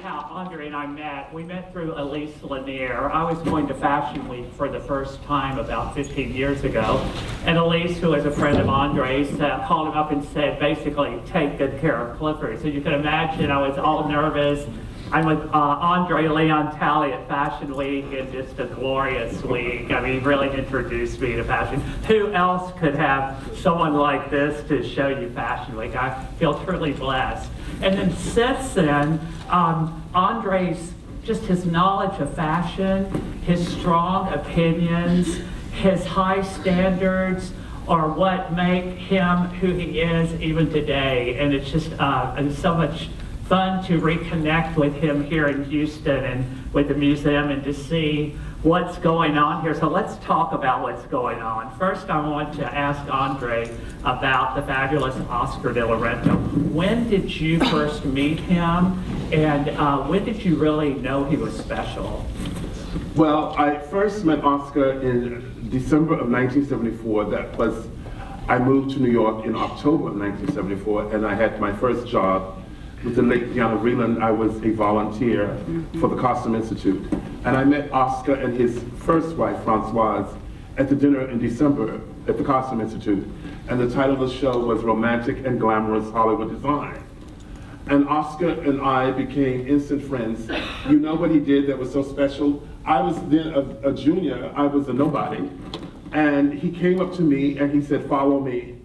how André and I met. We met through Elise Lanier. I was going to Fashion Week for the first time about 15 years ago. And Elise, who is a friend of Andre's, called him up and said, basically, take good care of Clifford. So you can imagine I was all nervous. I'm with André Leon Talley at Fashion Week, and just a glorious week. I mean, he really introduced me to fashion. Who else could have someone like this to show you Fashion Week? I feel truly blessed. And then since then, Andre's, just his knowledge of fashion, his strong opinions, his high standards are what make him who he is even today. And it's just so much fun to reconnect with him here in Houston and with the museum and to see what's going on here. So let's talk about what's going on. First, I want to ask André about the fabulous Oscar de la Renta. When did you first meet him, and when did you really know he was special? Well, I first met Oscar in December of 1974. I moved to New York in October of 1974, and I had my first job with the late Diana Vreeland. I was a volunteer for the Costume Institute. And I met Oscar and his first wife, Francoise, at the dinner in December at the Costume Institute. And the title of the show was Romantic and Glamorous Hollywood Design. And Oscar and I became instant friends. You know what he did that was so special? I was then a junior, I was a nobody. And he came up to me and he said, follow me.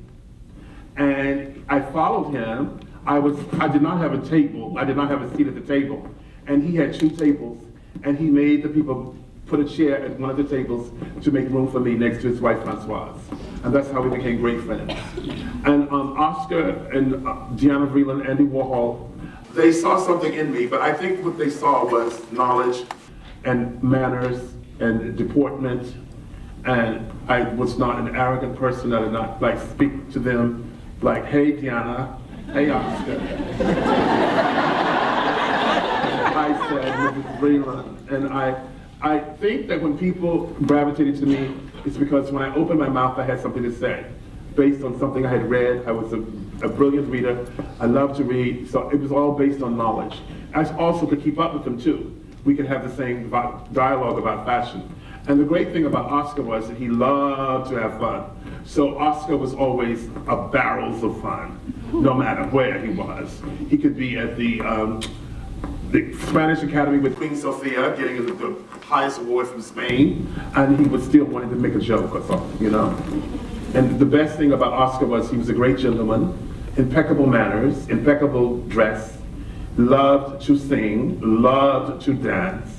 And I followed him. I did not have a table. I did not have a seat at the table. And he had 2 tables. And he made the people put a chair at one of the tables to make room for me next to his wife, Francoise. And that's how we became great friends. And Oscar and Diana Vreeland, Andy Warhol, they saw something in me, but I think what they saw was knowledge and manners and deportment. And I was not an arrogant person. I did not speak to them like, hey, Diana. Hey, Oscar. I said, Mrs. Vreeland. And I think that when people gravitated to me, it's because when I opened my mouth, I had something to say. Based on something I had read, I was a brilliant reader. I loved to read, so it was all based on knowledge. I also could keep up with them too. We could have the same dialogue about fashion. And the great thing about Oscar was that he loved to have fun. So Oscar was always a barrels of fun, no matter where he was. He could be at the Spanish Academy with Queen Sofia, getting the highest award from Spain, and he was still wanting to make a joke or something, you know? And the best thing about Oscar was he was a great gentleman, impeccable manners, impeccable dress, loved to sing, loved to dance.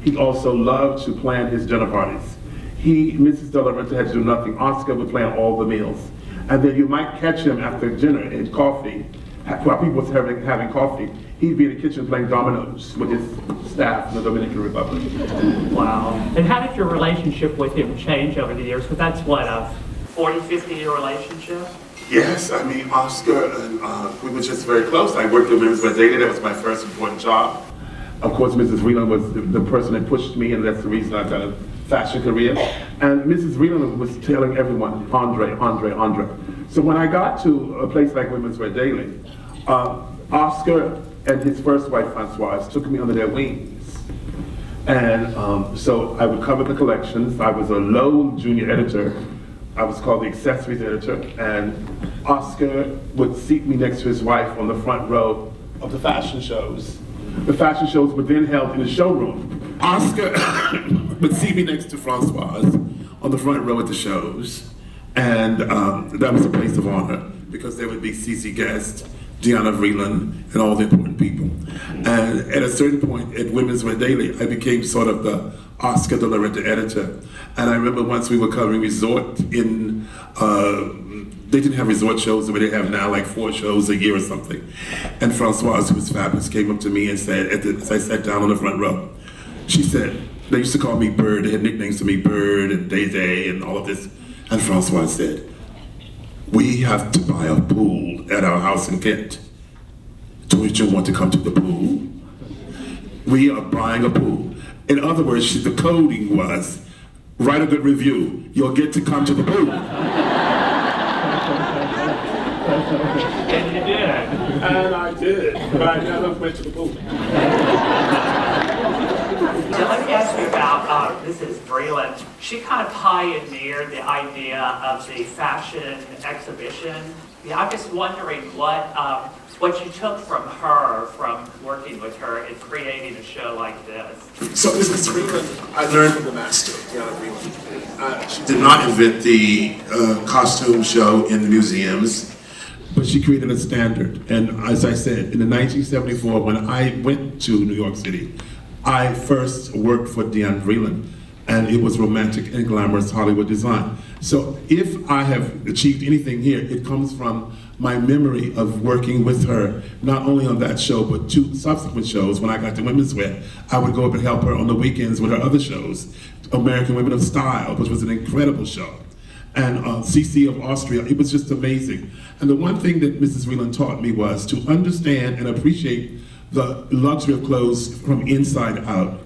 He also loved to plan his dinner parties. Mrs. de la Renta had to do nothing. Oscar would plan all the meals. And then you might catch him after dinner in coffee, while people were having coffee. He'd be in the kitchen playing dominoes with his staff in the Dominican Republic. Wow. And how did your relationship with him change over the years? Because that's what, a 40, 50-year relationship? Yes, I mean, Oscar and we were just very close. I worked at Women's Wear Daily. That was my first important job. Of course, Mrs. Vreeland was the person that pushed me, and that's the reason I got a fashion career. And Mrs. Vreeland was telling everyone, André, André, André. So when I got to a place like Women's Wear Daily, Oscar and his first wife, Francoise, took me under their wings. And so I would cover the collections. I was a low junior editor. I was called the accessories editor. And Oscar would seat me next to his wife on the front row of the fashion shows. The fashion shows were then held in the showroom. Oscar would see me next to Francoise on the front row at the shows, and that was a place of honor because there would be CC Guest, Diana Vreeland, and all the important people. And at a certain point at Women's Wear Daily, I became sort of the Oscar de la Renta editor. And I remember once we were covering resort in, they didn't have resort shows the way they have now, like 4 shows a year or something. And Francoise, who was fabulous, came up to me and said, as I sat down on the front row, she said, they used to call me Bird, they had nicknames to me, Bird and Day Day and all of this. And Francoise said, we have to buy a pool at our house in Kent. Don't you want to come to the pool? We are buying a pool. In other words, the coding was, write a good review, you'll get to come to the pool. And you did. And I did, but I never went to the pool. So let me ask you about Mrs. Vreeland. She kind of pioneered the idea of the fashion exhibition. Yeah, I'm just wondering what you took from her, from working with her in creating a show like this. So Mrs. Vreeland, I learned from the master, Diana Vreeland. She did not invent the costume show in the museums, but she created a standard. And as I said, in the 1974, when I went to New York City, I first worked for Diana Vreeland, and it was romantic and glamorous Hollywood design. So if I have achieved anything here, it comes from my memory of working with her, not only on that show, but 2 subsequent shows. When I got to women's wear, I would go up and help her on the weekends with her other shows, American Women of Style, which was an incredible show, and CC of Austria. It was just amazing. And the one thing that Mrs. Vreeland taught me was to understand and appreciate the luxury of clothes from inside out.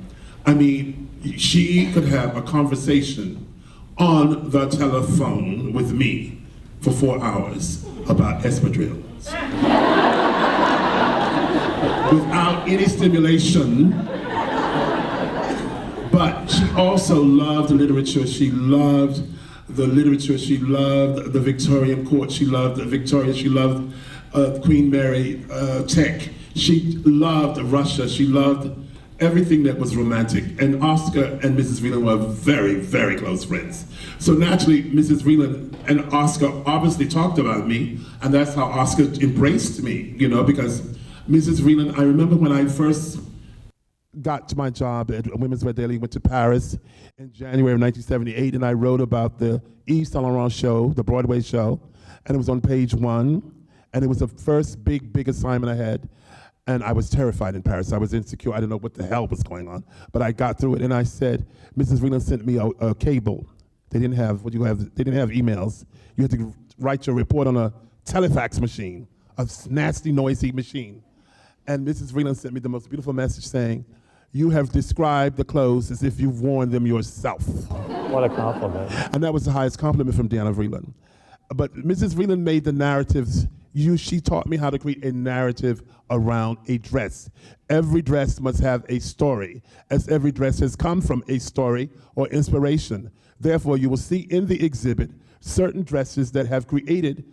I mean, she could have a conversation on the telephone with me for 4 hours about espadrilles without any stimulation. But she also loved literature. She loved the literature. She loved the Victorian court. She loved Victoria. She loved Queen Mary tech. She loved Russia. She loved everything that was romantic. And Oscar and Mrs. Vreeland were very, very close friends. So naturally, Mrs. Vreeland and Oscar obviously talked about me, and that's how Oscar embraced me, you know, because Mrs. Vreeland, I remember when I first got to my job at Women's Wear Daily, went to Paris in January of 1978, and I wrote about the Yves Saint Laurent show, the Broadway show, and it was on page 1, and it was the first big assignment I had. And I was terrified in Paris. I was insecure. I didn't know what the hell was going on. But I got through it, and I said, Mrs. Vreeland sent me a cable. They didn't have They didn't have emails. You had to write your report on a telefax machine, a nasty, noisy machine. And Mrs. Vreeland sent me the most beautiful message saying, "You have described the clothes as if you've worn them yourself." What a compliment. And that was the highest compliment from Diana Vreeland. But Mrs. Vreeland made the narratives. She taught me how to create a narrative around a dress. Every dress must have a story, as every dress has come from a story or inspiration. Therefore, you will see in the exhibit certain dresses that have created,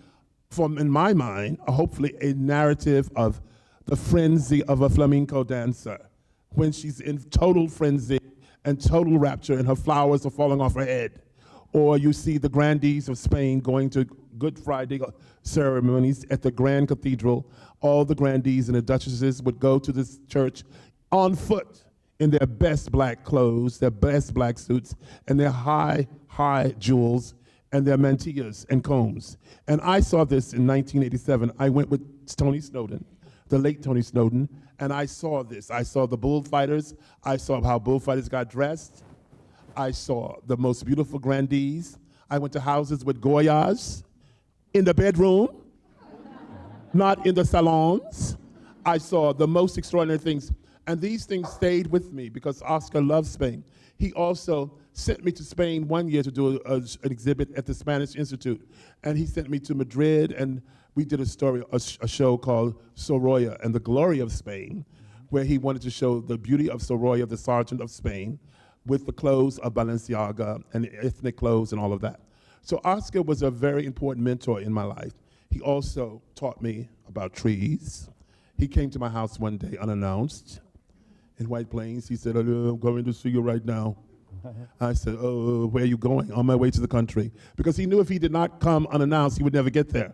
in my mind, hopefully a narrative of the frenzy of a flamenco dancer when she's in total frenzy and total rapture and her flowers are falling off her head. Or you see the grandees of Spain going to Good Friday ceremonies at the Grand Cathedral. All the grandees and the duchesses would go to this church on foot in their best black clothes, their best black suits, and their high jewels, and their mantillas and combs. And I saw this in 1987. I went with Tony Snowden, the late Tony Snowden, and I saw this. I saw the bullfighters. I saw how bullfighters got dressed. I saw the most beautiful grandees. I went to houses with Goyas in the bedroom, not in the salons. I saw the most extraordinary things. And these things stayed with me because Oscar loves Spain. He also sent me to Spain one year to do an exhibit at the Spanish Institute. And he sent me to Madrid, and we did a show called Sorolla and the Glory of Spain, where he wanted to show the beauty of Sorolla, the Sergeant of Spain, with the clothes of Balenciaga and ethnic clothes and all of that. So Oscar was a very important mentor in my life. He also taught me about trees. He came to my house one day unannounced in White Plains. He said, I'm going to see you right now. I said, oh, where are you going? On my way to the country. Because he knew if he did not come unannounced, he would never get there.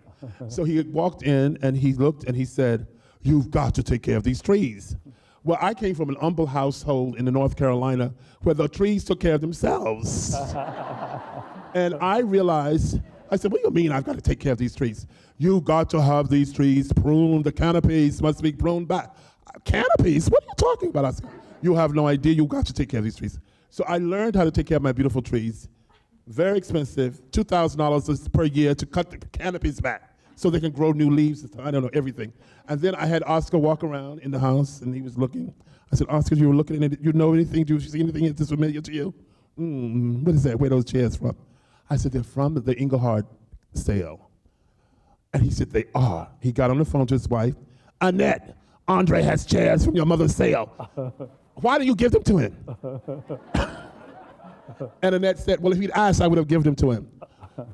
So he walked in and he looked and he said, you've got to take care of these trees. Well, I came from an humble household in North Carolina where the trees took care of themselves. And I realized, I said, what do you mean I've got to take care of these trees? You've got to have these trees pruned. The canopies must be pruned back. Canopies? What are you talking about? I said, you have no idea. You've got to take care of these trees. So I learned how to take care of my beautiful trees. Very expensive, $2,000 per year to cut the canopies back so they can grow new leaves. I don't know, everything. And then I had Oscar walk around in the house, and he was looking. I said, Oscar, you were looking at it. You know anything? Do you see anything that's familiar to you? What is that? Where are those chairs from? I said, they're from the Engelhard sale. And he said, they are. He got on the phone to his wife. Annette, André has chairs from your mother's sale. Why do you give them to him? And Annette said, well, if he'd asked, I would have given them to him.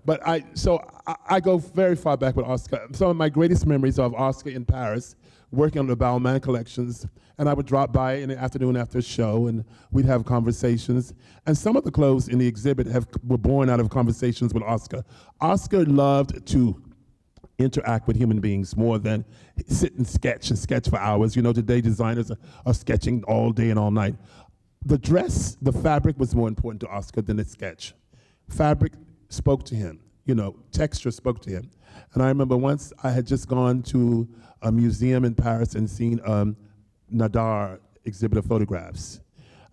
But I go very far back with Oscar. Some of my greatest memories are of Oscar in Paris, working on the Balmain collections, and I would drop by in the afternoon after a show, and we'd have conversations. And some of the clothes in the exhibit were born out of conversations with Oscar. Oscar loved to interact with human beings more than sit and sketch for hours. You know, today designers are sketching all day and all night. The dress, the fabric was more important to Oscar than the sketch. Fabric spoke to him, you know, texture spoke to him. And I remember once I had just gone to a museum in Paris and seen Nadar exhibit of photographs.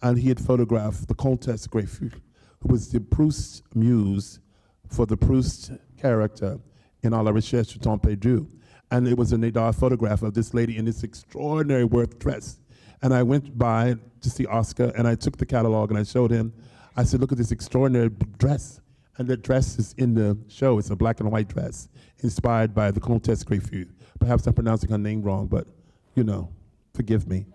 And he had photographed the Comtesse Greyfus, who was the Proust muse for the Proust character in À la recherche du temps perdu. And it was a Nadar photograph of this lady in this extraordinary worth dress. And I went by to see Oscar, and I took the catalog and I showed him. I said, look at this extraordinary dress. And the dress is in the show. It's a black and white dress inspired by the Comtesse Greyfus. Perhaps I'm pronouncing her name wrong, but, you know, forgive me.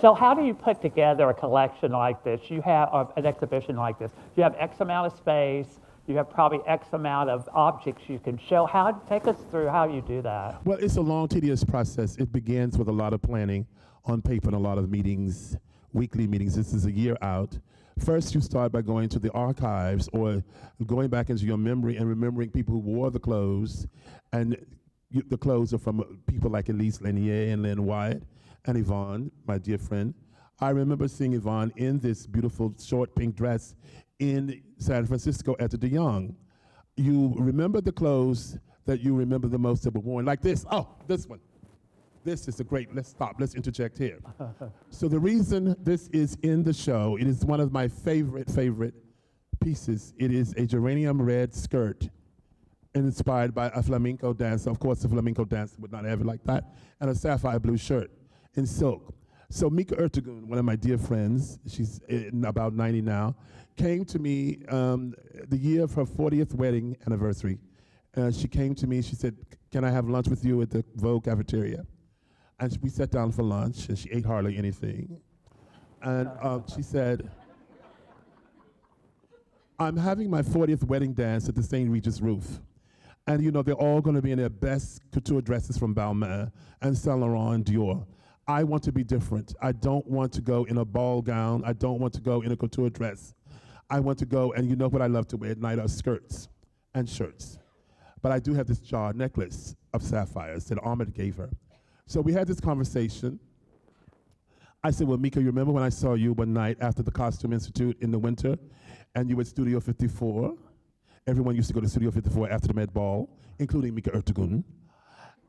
So how do you put together a collection like this? You have an exhibition like this. You have X amount of space. You have probably X amount of objects you can show. Take us through how you do that. Well, it's a long, tedious process. It begins with a lot of planning on paper and a lot of meetings, weekly meetings. This is a year out. First, you start by going to the archives or going back into your memory and remembering people who wore the clothes. And the clothes are from people like Elise Lanier and Lynn Wyatt and Yvonne, my dear friend. I remember seeing Yvonne in this beautiful short pink dress in San Francisco at the De Young. You remember the clothes that you remember the most that were worn, like this. Oh, this one. This is a great, let's stop, let's interject here. So the reason this is in the show, it is one of my favorite pieces. It is a geranium red skirt inspired by a flamenco dancer. Of course, a flamenco dancer would not have it like that. And a sapphire blue shirt in silk. So Mika Ertegun, one of my dear friends, she's about 90 now, came to me the year of her 40th wedding anniversary. She came to me, she said, can I have lunch with you at the Vogue cafeteria? And we sat down for lunch, and she ate hardly anything. And she said, I'm having my 40th wedding dance at the St. Regis roof. And you know, they're all gonna be in their best couture dresses from Balmain and Saint Laurent and Dior. I want to be different. I don't want to go in a ball gown. I don't want to go in a couture dress. I want to go, and you know what I love to wear at night are skirts and shirts. But I do have this jar necklace of sapphires that Ahmed gave her. So we had this conversation. I said, well, Mika, you remember when I saw you one night after the Costume Institute in the winter, and you were at Studio 54? Everyone used to go to Studio 54 after the Met Ball, including Mika Ertegun.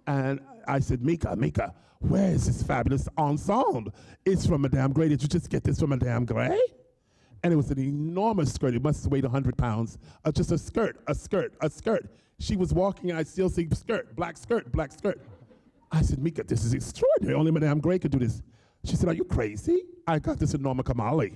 And I said, Mika, where is this fabulous ensemble? It's from Madame Grey. Did you just get this from Madame Grey? And it was an enormous skirt. It must have weighed 100 pounds. Just a skirt. She was walking, and I still see skirt, black skirt, black skirt. I said, Mika, this is extraordinary. Only Madame Grey could do this. She said, are you crazy? I got this at Norma Kamali.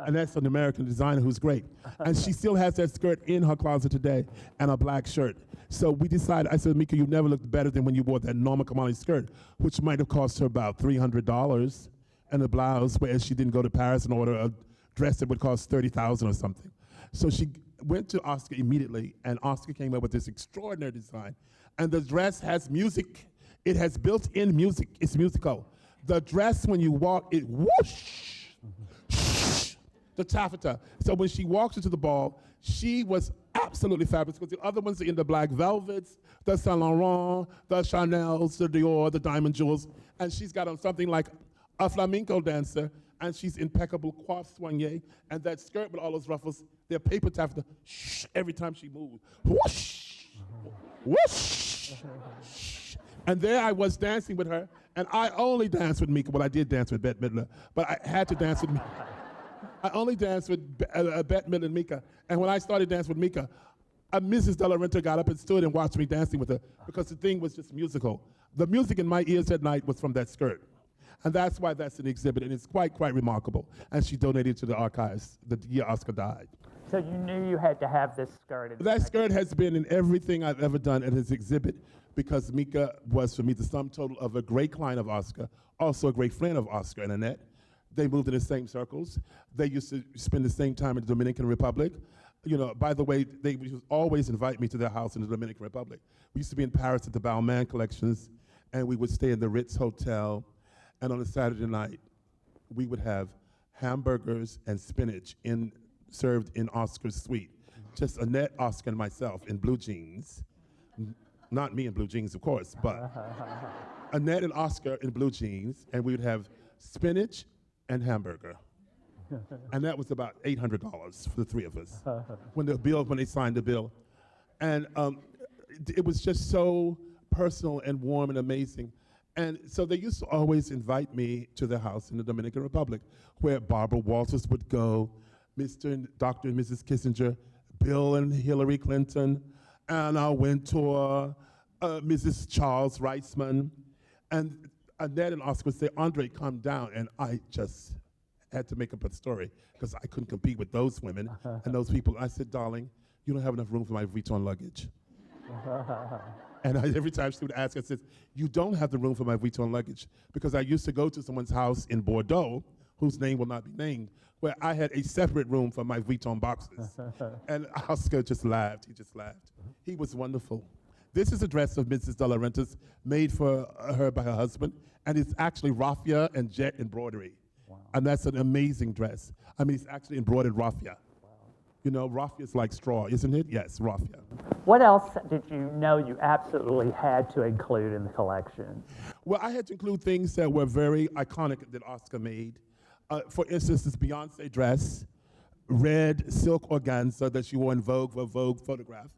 And that's an American designer who's great. And she still has that skirt in her closet today and a black shirt. So we decided, I said, Mika, you never looked better than when you wore that Norma Kamali skirt, which might have cost her about $300, and a blouse, whereas she didn't go to Paris and order a dress that would cost $30,000 or something. So she went to Oscar immediately, and Oscar came up with this extraordinary design. And the dress has music. It has built-in music. It's musical. The dress, when you walk, it whoosh, the taffeta. So when she walks into the ball, she was absolutely fabulous, because the other ones are in the black velvets, the Saint Laurent, the Chanel's, the Dior, the diamond jewels, and she's got on something like a flamenco dancer, and she's impeccable coiffe soignée, and that skirt with all those ruffles, they're paper taffeta, every time she moves. Whoosh, whoosh, and there I was dancing with her, and I only danced with Mika. Well, I did dance with Bette Midler, but I had to dance with Mika. I only danced with Bette Midler and Mika, and when I started dancing with Mika, Mrs. De La Renta got up and stood and watched me dancing with her, because the thing was just musical. The music in my ears that night was from that skirt. And that's why that's an exhibit, and it's quite remarkable. And she donated to the archives the year Oscar died. So you knew you had to have this skirt. That skirt has been in everything I've ever done at his exhibit because Mika was, for me, the sum total of a great client of Oscar, also a great friend of Oscar and Annette. They moved in the same circles. They used to spend the same time in the Dominican Republic. You know, by the way, they would always invite me to their house in the Dominican Republic. We used to be in Paris at the Balmain Collections, and we would stay in the Ritz Hotel, and on a Saturday night, we would have hamburgers and spinach served in Oscar's suite. Just Annette, Oscar, and myself in blue jeans. Not me in blue jeans, of course, but Annette and Oscar in blue jeans, and we would have spinach and hamburger. And that was about $800 for the three of us when they signed the bill. And it was just so personal and warm and amazing. And so they used to always invite me to their house in the Dominican Republic, where Barbara Walters would go, Mr. and Dr. and Mrs. Kissinger, Bill and Hillary Clinton, Anna Wintour, Mrs. Charles Reisman. And Annette and Oscar would say, Andre, come down. And I just had to make up a story because I couldn't compete with those women and those people. I said, darling, you don't have enough room for my Vuitton luggage. And every time she would ask, I said, you don't have the room for my Vuitton luggage because I used to go to someone's house in Bordeaux, whose name will not be named, where I had a separate room for my Vuitton boxes. And Oscar just laughed. He just laughed. He was wonderful. This is a dress of Mrs. De La Renta's made for her by her husband, and it's actually raffia and jet embroidery. Wow. And that's an amazing dress. I mean, it's actually embroidered raffia. Wow. You know, raffia is like straw, isn't it? Yes, raffia. What else did you know you absolutely had to include in the collection? Well, I had to include things that were very iconic that Oscar made. For instance, this Beyonce dress, red silk organza that she wore in Vogue for a Vogue photograph.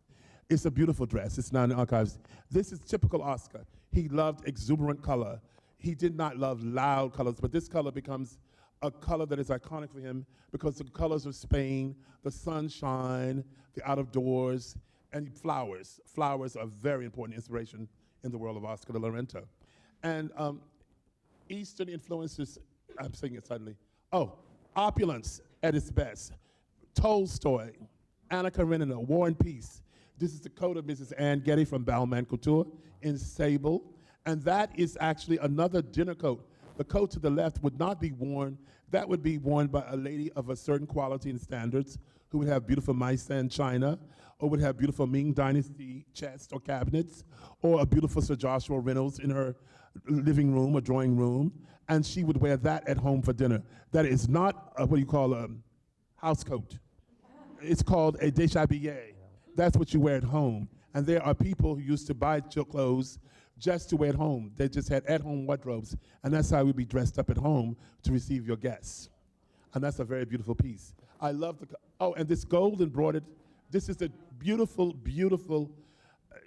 It's a beautiful dress. It's now in the archives. This is typical Oscar. He loved exuberant color. He did not love loud colors, but this color becomes a color that is iconic for him because the colors of Spain, the sunshine, the out of doors, and flowers. Flowers are a very important inspiration in the world of Oscar de la Renta. And Eastern influences, I'm saying it suddenly. Oh, opulence at its best. Tolstoy, Anna Karenina, War and Peace. This is the coat of Mrs. Anne Getty from Balmain Couture in sable. And that is actually another dinner coat. The coat to the left would not be worn. That would be worn by a lady of a certain quality and standards who would have beautiful Meissen china, or would have beautiful Ming Dynasty chests or cabinets, or a beautiful Sir Joshua Reynolds in her living room or drawing room. And she would wear that at home for dinner. That is not what you call a house coat. It's called a déshabillé. That's what you wear at home. And there are people who used to buy clothes just to wear at home. They just had at-home wardrobes. And that's how we'd be dressed up at home to receive your guests. And that's a very beautiful piece. I love and this gold embroidered, this is a beautiful, beautiful,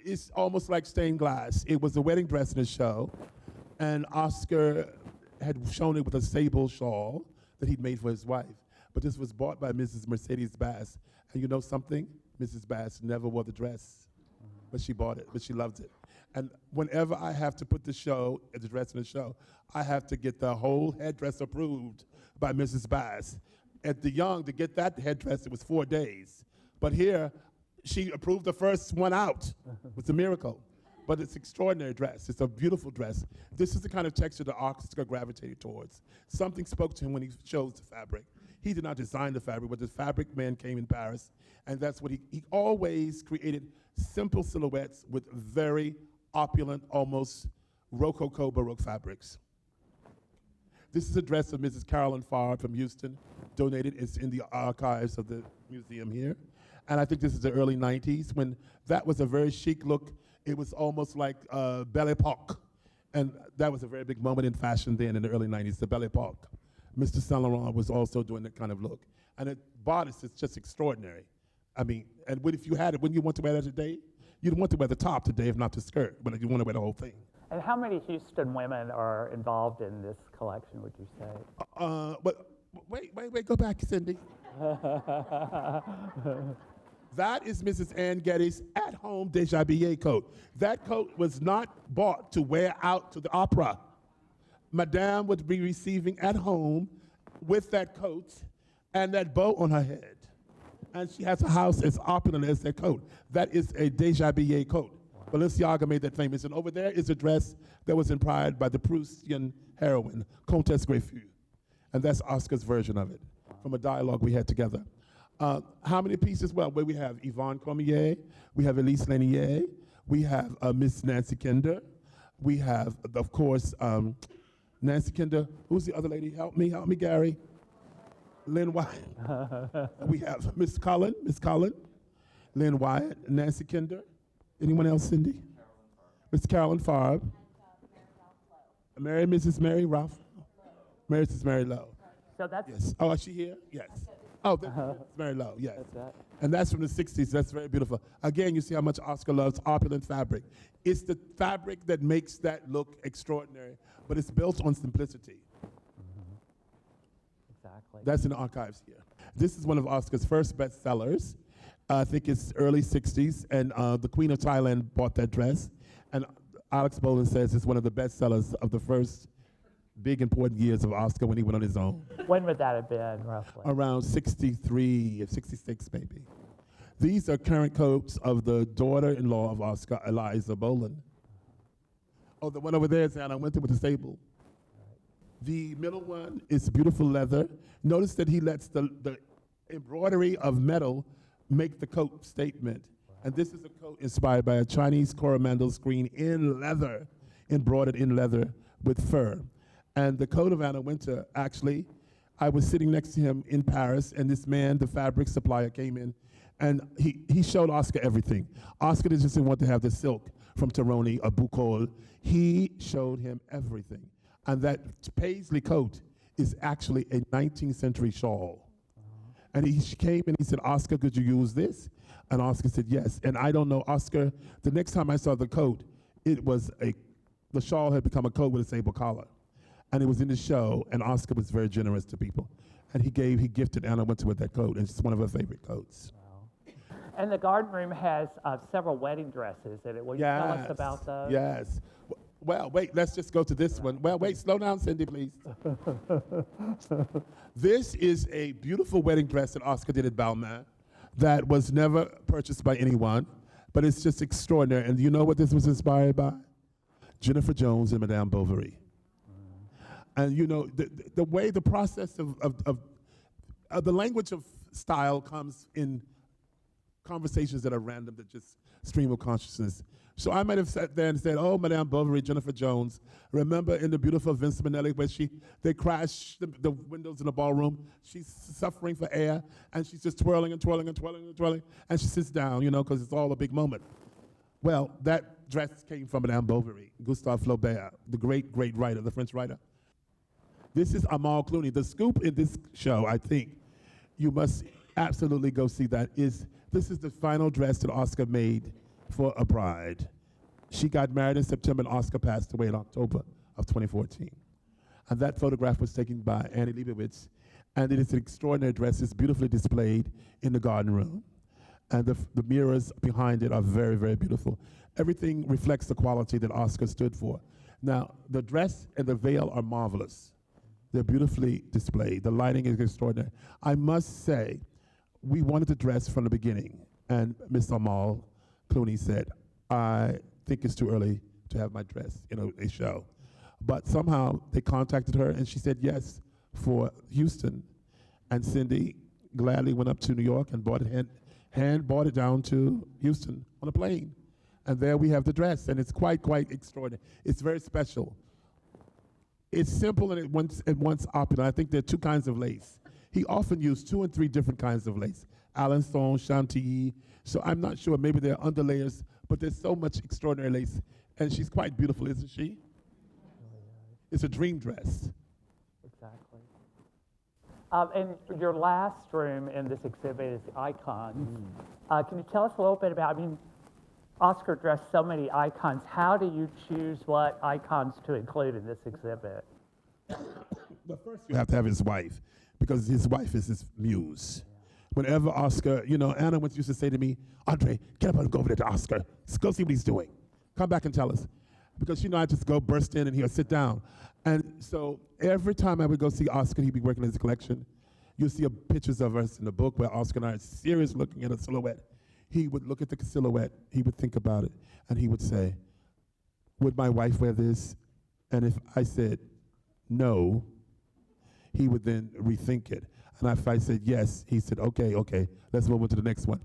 it's almost like stained glass. It was a wedding dress in a show. And Oscar had shown it with a sable shawl that he'd made for his wife. But this was bought by Mrs. Mercedes Bass. And you know something? Mrs. Bass never wore the dress, but she bought it, but she loved it. And whenever I have to put the dress in the show, I have to get the whole headdress approved by Mrs. Bass. At the Young, to get that headdress, it was 4 days. But here, she approved the first one out. It was a miracle. But it's an extraordinary dress. It's a beautiful dress. This is the kind of texture that Oscar gravitated towards. Something spoke to him when he chose the fabric. He did not design the fabric, but the fabric man came in Paris, and that's what he always created simple silhouettes with very opulent, almost Rococo Baroque fabrics. This is a dress of Mrs. Carolyn Farr from Houston, donated. It's in the archives of the museum here. And I think this is the early 90s when that was a very chic look. It was almost like Belle Epoque. And that was a very big moment in fashion then in the early 90s, the Belle Epoque. Mr. Saint Laurent was also doing that kind of look. And the bodice is just extraordinary. I mean, and if you had it, wouldn't you want to wear that today? You'd want to wear the top today, if not the skirt, but you want to wear the whole thing. And how many Houston women are involved in this collection, would you say? But wait, go back, Cindy. That is Mrs. Anne Getty's at-home déshabillé coat. That coat was not bought to wear out to the opera. Madame would be receiving at home with that coat and that bow on her head. And she has a house as opulent as that coat. That is a Deja Billet coat. Balenciaga made that famous. And over there is a dress that was inspired by the Proustian heroine, Comtesse Greyfus. And that's Oscar's version of it, from a dialogue we had together. How many pieces? Well, we have Yvonne Cormier, we have Elise Lanier, we have Miss Nancy Kinder, we have, of course, Nancy Kinder. Who's the other lady? Help me, Gary. Lynn Wyatt. We have Miss Cullen, Lynn Wyatt, Nancy Kinder. Anyone else, Cindy? Miss Carolyn Farb. Mrs. Mary Ralph. Mrs. Mary Lowe. So that's Yes. Oh, is she here? Yes. Oh, that's Mary Lowe, yes. That's that. And that's from the 60s. That's very beautiful. Again, you see how much Oscar loves opulent fabric. It's the fabric that makes that look extraordinary, but it's built on simplicity. Exactly. That's in the archives here. This is one of Oscar's first bestsellers. I think it's early 60s, and the Queen of Thailand bought that dress. And Alex Boland says it's one of the bestsellers of the first big important years of Oscar when he went on his own. When would that have been, roughly? Around 63 or 66, maybe. These are current coats of the daughter-in-law of Oscar, Eliza Boland. Oh, the one over there is Anna Winter with the sable. The middle one is beautiful leather. Notice that he lets the embroidery of metal make the coat statement. And this is a coat inspired by a Chinese Coromandel screen in leather, embroidered in leather with fur. And the coat of Anna Winter, actually, I was sitting next to him in Paris, and this man, the fabric supplier, came in, and he showed Oscar everything. Oscar didn't just want to have the silk from Taroni or Boucol. He showed him everything. And that paisley coat is actually a 19th century shawl. And he came and he said, Oscar, could you use this? And Oscar said, yes. And I don't know, Oscar, the next time I saw the coat, the shawl had become a coat with a sable collar. And it was in the show, and Oscar was very generous to people. And he gifted Anna Winter with that coat, and it's one of her favorite coats. Wow. And the garden room has several wedding dresses in it. Will you tell us about those? Yes. Well, wait, let's just go to this one. Well, wait, slow down, Cindy, please. This is a beautiful wedding dress that Oscar did at Balmain that was never purchased by anyone, but it's just extraordinary. And you know what this was inspired by? Jennifer Jones and Madame Bovary. And you know, the way the process of the language of style comes in conversations that are random, that just stream of consciousness. So I might have sat there and said, oh, Madame Bovary, Jennifer Jones. Remember in the beautiful Vince Minnelli where they crash the windows in the ballroom? She's suffering for air, and she's just twirling and twirling and twirling and twirling, and she sits down, you know, because it's all a big moment. Well, that dress came from Madame Bovary, Gustave Flaubert, the great, great writer, the French writer. This is Amal Clooney. The scoop in this show, I think, you must absolutely go see that, this is the final dress that Oscar made for a bride. She got married in September, and Oscar passed away in October of 2014. And that photograph was taken by Annie Leibovitz, and it is an extraordinary dress. It's beautifully displayed in the garden room. And the mirrors behind it are very, very beautiful. Everything reflects the quality that Oscar stood for. Now, the dress and the veil are marvelous. They're beautifully displayed. The lighting is extraordinary. I must say, we wanted the dress from the beginning, and Miss Amal Clooney said, I think it's too early to have my dress in a show. But somehow they contacted her, and she said yes for Houston. And Cindy gladly went up to New York and bought it down to Houston on a plane. And there we have the dress, and it's quite extraordinary. It's very special. It's simple and at once opulent. I think there are two kinds of lace. He often used 2 and 3 different kinds of lace. Alençon, Chantilly. So I'm not sure, maybe there are underlayers, but there's so much extraordinary lace. And she's quite beautiful, isn't she? It's a dream dress. Exactly. And your last room in this exhibit is icons. Can you tell us a little bit about, Oscar dressed so many icons. How do you choose what icons to include in this exhibit? But first you have to have his wife, because his wife is his muse. Whenever Oscar, Anna once used to say to me, Andre, get up and go over there to Oscar. Go see what he's doing. Come back and tell us. Because, I just go burst in and he'll sit down. And so every time I would go see Oscar, he'd be working on his collection. You'll see pictures of us in the book where Oscar and I are serious looking at a silhouette. He would look at the silhouette, he would think about it, and he would say, would my wife wear this? And if I said no, he would then rethink it. And if I said yes, he said, okay, let's move on to the next one.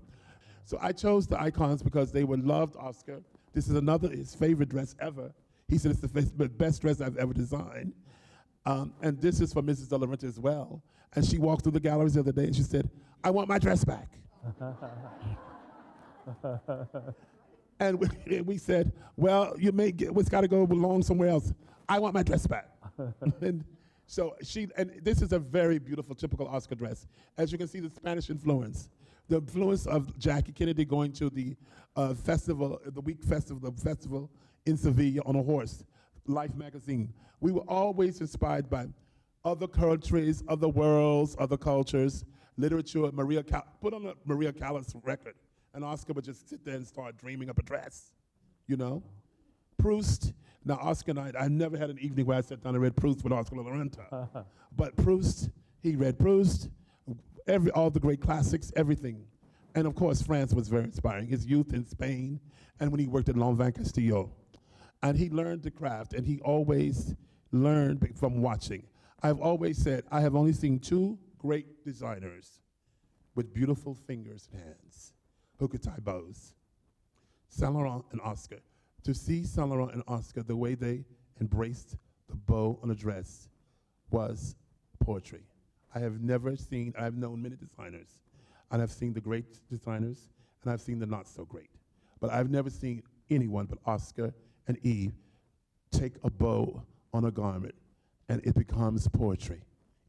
So I chose the icons because they were loved Oscar. This is his favorite dress ever. He said it's the best dress I've ever designed. And this is for Mrs. De La Renta as well. And she walked through the galleries the other day and she said, I want my dress back. And we said, well, it's got to go belong somewhere else. I want my dress back. And so this is a very beautiful, typical Oscar dress. As you can see, the Spanish influence. The influence of Jackie Kennedy going to the festival in Seville on a horse, Life magazine. We were always inspired by other countries, other worlds, other cultures, literature. Put on a Maria Callas record, and Oscar would just sit there and start dreaming up a dress, you know? Proust. Now, Oscar and I never had an evening where I sat down and read Proust with Oscar de la Renta. But Proust, he read Proust, all the great classics, everything. And of course, France was very inspiring. His youth in Spain, and when he worked at Lanvin Castillo. And he learned the craft, and he always learned from watching. I've always said, I have only seen two great designers with beautiful fingers and hands who could tie bows, Saint Laurent and Oscar. To see Saint Laurent and Oscar, the way they embraced the bow on a dress was poetry. I've known many designers, and I've seen the great designers, and I've seen the not so great. But I've never seen anyone but Oscar and Eve take a bow on a garment, and it becomes poetry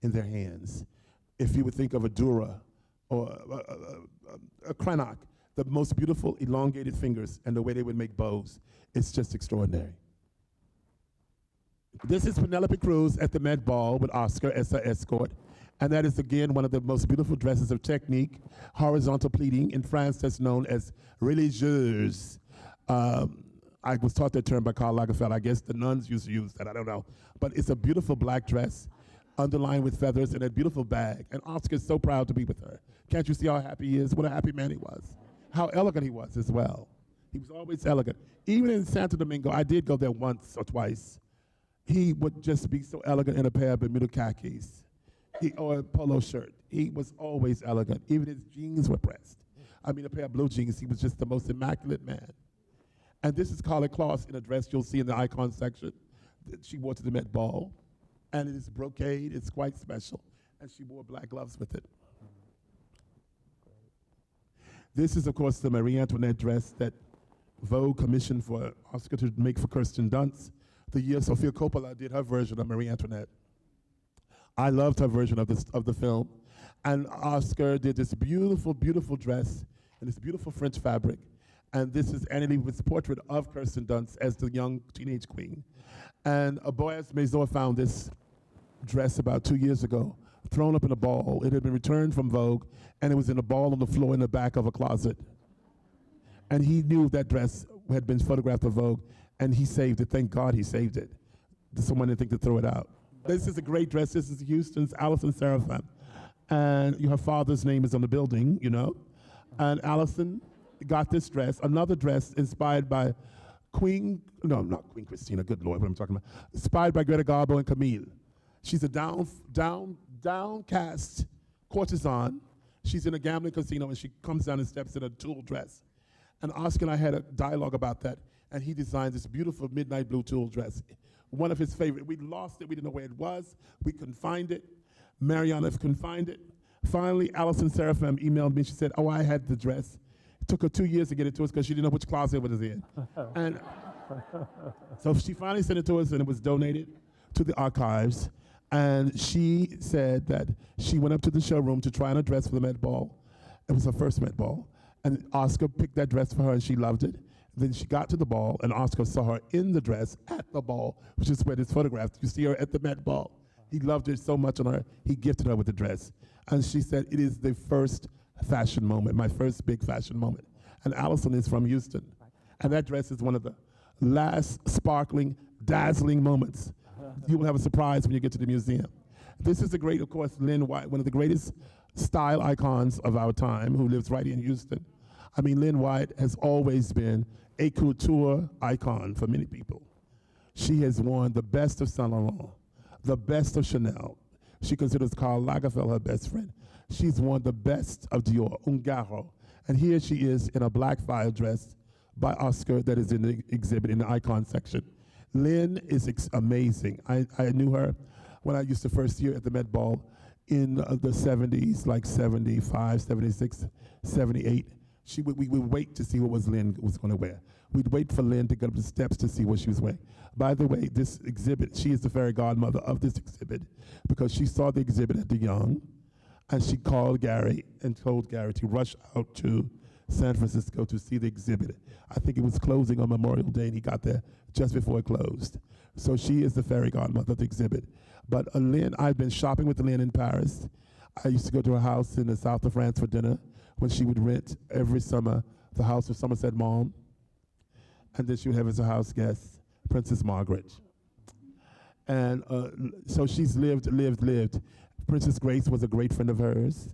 in their hands. If you would think of a Dura or a Cranach, the most beautiful elongated fingers and the way they would make bows, it's just extraordinary. This is Penelope Cruz at the Met Ball with Oscar as her escort. And that is, again, one of the most beautiful dresses of technique, horizontal pleating. In France, that's known as religieuse. I was taught that term by Karl Lagerfeld. I guess the nuns used to use that, I don't know. But it's a beautiful black dress, underlined with feathers and a beautiful bag. And Oscar's so proud to be with her. Can't you see how happy he is? What a happy man he was. How elegant he was as well. He was always elegant. Even in Santo Domingo, I did go there once or twice. He would just be so elegant in a pair of Bermuda khakis or a polo shirt. He was always elegant. Even his jeans were pressed. I mean, a pair of blue jeans. He was just the most immaculate man. And this is Carla Kloss in a dress you'll see in the icon section that she wore to the Met Ball. And it is brocade. It's quite special. And she wore black gloves with it. This is, of course, the Marie Antoinette dress that Vogue commissioned for Oscar to make for Kirsten Dunst the year Sofia Coppola did her version of Marie Antoinette. I loved her version of the film. And Oscar did this beautiful, beautiful dress in this beautiful French fabric. And this is Annie Leibovitz' portrait of Kirsten Dunst as the young teenage queen. And Boaz Maison found this dress about 2 years ago, thrown up in a ball. It had been returned from Vogue, and it was in a ball on the floor in the back of a closet. And he knew that dress had been photographed for Vogue, and he saved it. Thank God he saved it. Someone didn't think to throw it out. This is a great dress. This is Houston's Alison Seraphim. And her father's name is on the building, you know. And Alison got this dress, another dress inspired by not Queen Christina, good Lord, what am I talking about? Inspired by Greta Garbo and Camille. She's a downcast courtesan. She's in a gambling casino and she comes down and steps in a tulle dress. And Oscar and I had a dialogue about that, and he designed this beautiful midnight blue tulle dress. One of his favorite. We lost it, we didn't know where it was. We couldn't find it. Mariana couldn't find it. Finally, Alison Seraphim emailed me. She said, oh, I had the dress. It took her 2 years to get it to us because she didn't know which closet it was in. And so she finally sent it to us, and it was donated to the archives. And she said that she went up to the showroom to try on a dress for the Met Ball. It was her first Met Ball. And Oscar picked that dress for her, and she loved it. Then she got to the ball, and Oscar saw her in the dress at the ball, which is where this photograph. You see her at the Met Ball. He loved her so much on her, he gifted her with the dress. And she said, it is the first fashion moment, my first big fashion moment. And Alison is from Houston. And that dress is one of the last sparkling, dazzling moments. You will have a surprise when you get to the museum. This is the great, of course, Lynn White, one of the greatest style icons of our time, who lives right in Houston. I mean, Lynn White has always been a couture icon for many people. She has worn the best of Saint Laurent, the best of Chanel. She considers Karl Lagerfeld her best friend. She's worn the best of Dior, Ungaro. And here she is in a black file dress by Oscar that is in the exhibit in the icon section. Lynn is amazing. I knew her when I used to first year at the Met Ball in the 70s, like 75, 76, 78. We would wait to see what Lynn was going to wear. We'd wait for Lynn to get up the steps to see what she was wearing. By the way, this exhibit, she is the fairy godmother of this exhibit because she saw the exhibit at the Young, and she called Gary and told Gary to rush out to San Francisco to see the exhibit. I think it was closing on Memorial Day, and he got there just before it closed. So she is the fairy godmother of the exhibit. But Lynn, I've been shopping with Lynn in Paris. I used to go to her house in the south of France for dinner when she would rent every summer the house of Somerset Maugham. And then she would have as a house guest Princess Margaret. And so she's lived. Princess Grace was a great friend of hers.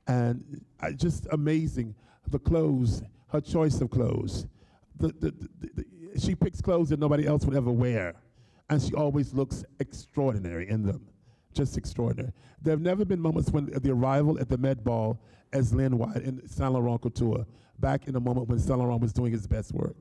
And just amazing, the clothes, her choice of clothes. She picks clothes that nobody else would ever wear. And she always looks extraordinary in them, just extraordinary. There have never been moments when the arrival at the Met Ball as Lynn White in Saint Laurent Couture, back in the moment when Saint Laurent was doing his best work.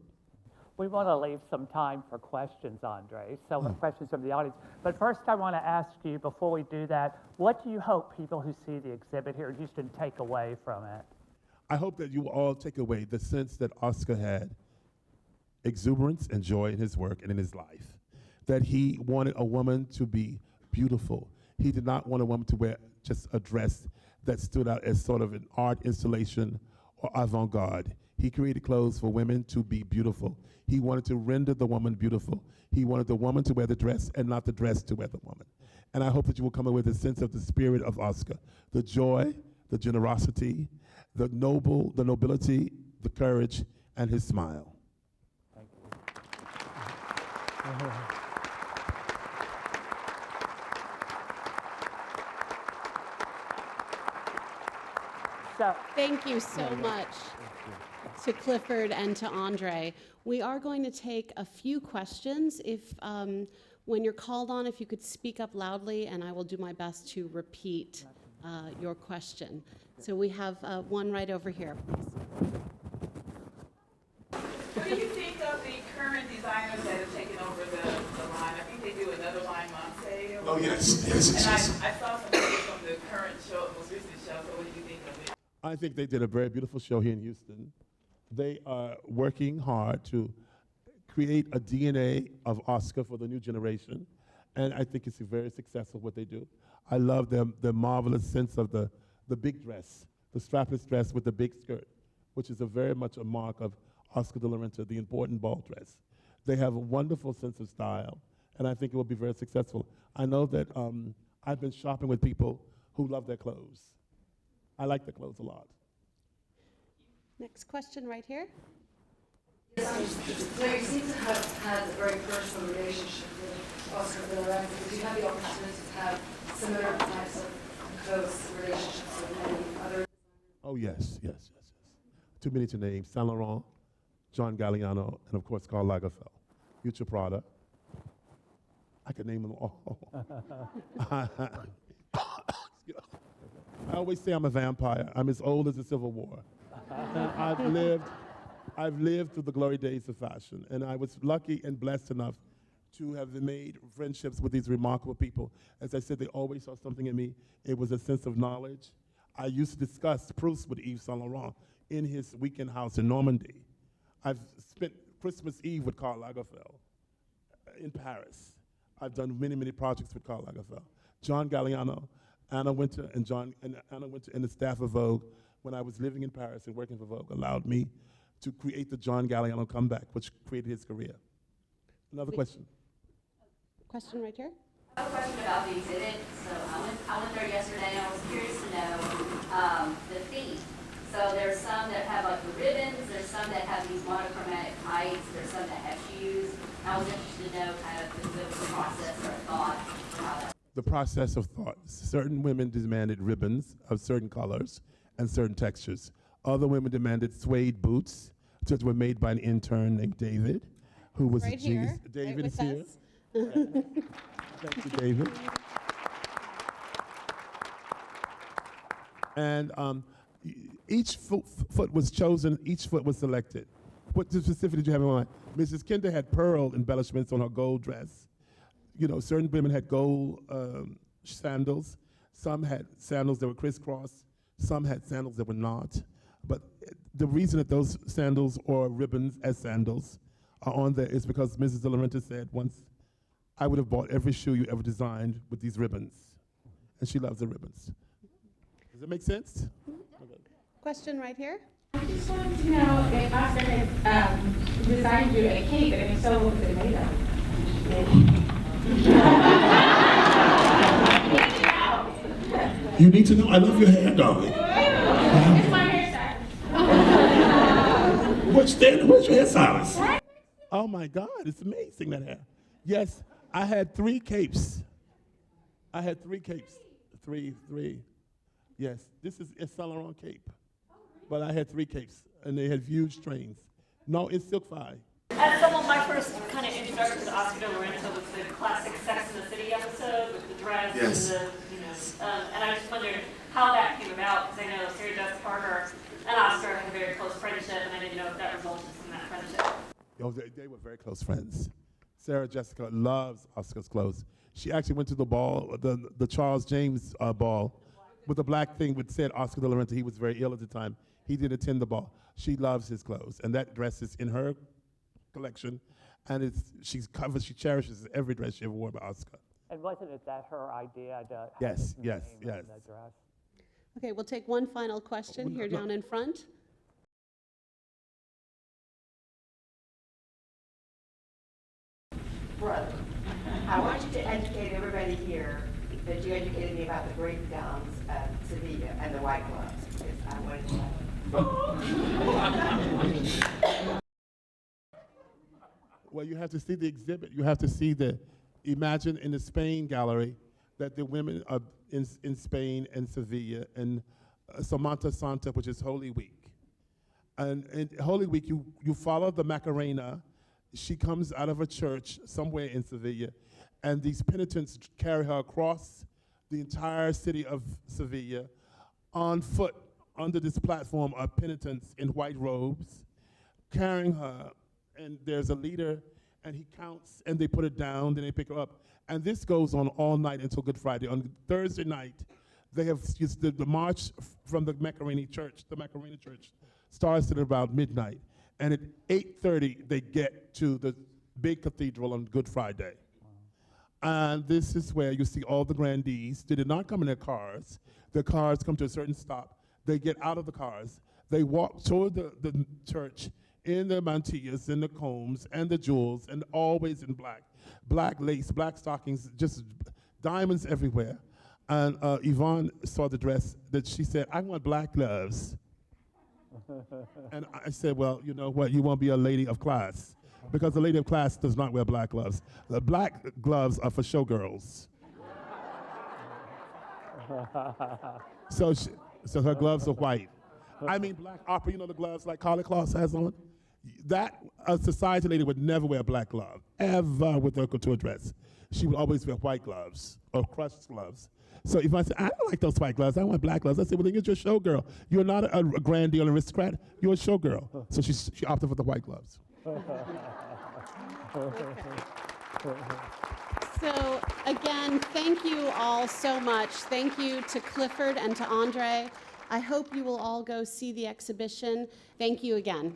We want to leave some time for questions, André, so questions from the audience. But first I want to ask you, before we do that, what do you hope people who see the exhibit here in Houston take away from it? I hope that you will all take away the sense that Oscar had exuberance and joy in his work and in his life, that he wanted a woman to be beautiful. He did not want a woman to wear just a dress that stood out as sort of an art installation or avant-garde. He created clothes for women to be beautiful. He wanted to render the woman beautiful. He wanted the woman to wear the dress and not the dress to wear the woman. And I hope that you will come away with a sense of the spirit of Oscar, the joy, the generosity, the nobility, the courage, and his smile. Thank you. So, thank you so much to Clifford and to André. We are going to take a few questions. If when you're called on, if you could speak up loudly, and I will do my best to repeat your question. So we have one right over here, please. What do you think of the current designers that have taken over the line? I think they do another line, Monte. Oh, yes. And I saw some pictures from the current show, most recent show. So what do you think of it? I think they did a very beautiful show here in Houston. They are working hard to create a DNA of Oscar for the new generation, and I think it's very successful what they do. I love their marvelous sense of the big dress, the strapless dress with the big skirt, which is very much a mark of Oscar de la Renta, the important ball dress. They have a wonderful sense of style, and I think it will be very successful. I know that I've been shopping with people who love their clothes. I like their clothes a lot. Next question right here. So you seem to have had a very personal relationship with Oscar de la Renta. Did you have the opportunity to have similar types of close relationships with many other? Oh, yes. Too many to name. Saint Laurent, John Galliano, and of course Karl Lagerfeld. Future Prada. I could name them all. I always say I'm a vampire. I'm as old as the Civil War. And I've lived through the glory days of fashion, and I was lucky and blessed enough to have made friendships with these remarkable people. As I said, they always saw something in me. It was a sense of knowledge. I used to discuss proofs with Yves Saint Laurent in his weekend house in Normandy. I've spent Christmas Eve with Karl Lagerfeld in Paris. I've done many, many projects with Karl Lagerfeld. John Galliano, Anna Wintour, and the staff of Vogue, when I was living in Paris and working for Vogue, allowed me to create the John Galliano comeback, which created his career. Another question. Question right here. I have a question about the exhibit. So I went there yesterday and I was curious to know the feet. So there's some that have like the ribbons, there's some that have these monochromatic tights, there's some that have shoes. I was interested to know kind of the process or thought for how that. the process of thought. Certain women demanded ribbons of certain colors and certain textures. Other women demanded suede boots, which were made by an intern named David, who was Right a genius. here, David right is with here. us. Thank you, David. And each foot was chosen, each foot was selected. What specifically did you have in mind? Mrs. Kinder had pearl embellishments on her gold dress. You know, certain women had gold sandals. Some had sandals that were crisscross. Some had sandals that were not. But the reason that those sandals or ribbons as sandals are on there is because Mrs. De La Renta said once, I would have bought every shoe you ever designed with these ribbons. And she loves the ribbons. Does that make sense? Okay. Question right here. I just wanted to know if Oscar had designed you a cake, and if so, what was it made of? You need to know, I love your hair, darling. It's my hairstyle. Where's your hairstylist? Oh my God, it's amazing that hair. Yes, I had 3 capes. I had 3 capes. Three. Yes, this is a Saint Laurent cape. But I had 3 capes, and they had huge trains. No, it's silk fine. As someone, my first kind of introduction to Oscar de la Renta was the classic Sex and the City episode with the dress Yes. and the, and I just wondered how that came about, because I know Sarah Jessica Parker and Oscar had a very close friendship, and I didn't know if that resulted from that friendship. Oh, they were very close friends. Sarah Jessica loves Oscar's clothes. She actually went to the ball, the Charles James ball, with the black thing which said Oscar de la Renta. He was very ill at the time. He didn't attend the ball. She loves his clothes, and that dress is in her collection, and she cherishes every dress she ever wore by Oscar. And wasn't it that her idea to have Yes, his yes, name yes. in the dress? Okay, we'll take one final question here down in front. Brother, I want you to educate everybody here that you educated me about the breakdowns at Sevilla and the white gloves. Because I wanted to know. Well, you have to see the exhibit. You have to see imagine in the Spain gallery that the women are in Spain and Sevilla and Semana Santa, which is Holy Week. And in Holy Week, you follow the Macarena. She comes out of a church somewhere in Sevilla, and these penitents carry her across the entire city of Sevilla on foot under this platform of penitents in white robes, carrying her, and there's a leader, and he counts, and they put it down, then they pick her up. And this goes on all night until Good Friday. On Thursday night, they have the march from the Macarena Church. The Macarena Church starts at about midnight, and at 8:30 they get to the big cathedral on Good Friday. And this is where you see all the grandees. They did not come in their cars. The cars come to a certain stop. They get out of the cars. They walk toward the church in the mantillas and the combs and the jewels, and always in black. Black lace, black stockings, just diamonds everywhere. And Yvonne saw the dress that she said, I want black gloves. And I said, well, you know what, you won't be a lady of class. Because a lady of class does not wear black gloves. The black gloves are for showgirls. So her gloves are white. I mean black opera, you know the gloves like Carly Kloss has on? That, a society lady would never wear a black glove, ever with her couture dress. She would always wear white gloves or crushed gloves. So if I say, I don't like those white gloves, I want black gloves, I say, well, then you're just a showgirl. You're not a grandee or an aristocrat, you're a showgirl. So she opted for the white gloves. So again, thank you all so much. Thank you to Clifford and to André. I hope you will all go see the exhibition. Thank you again.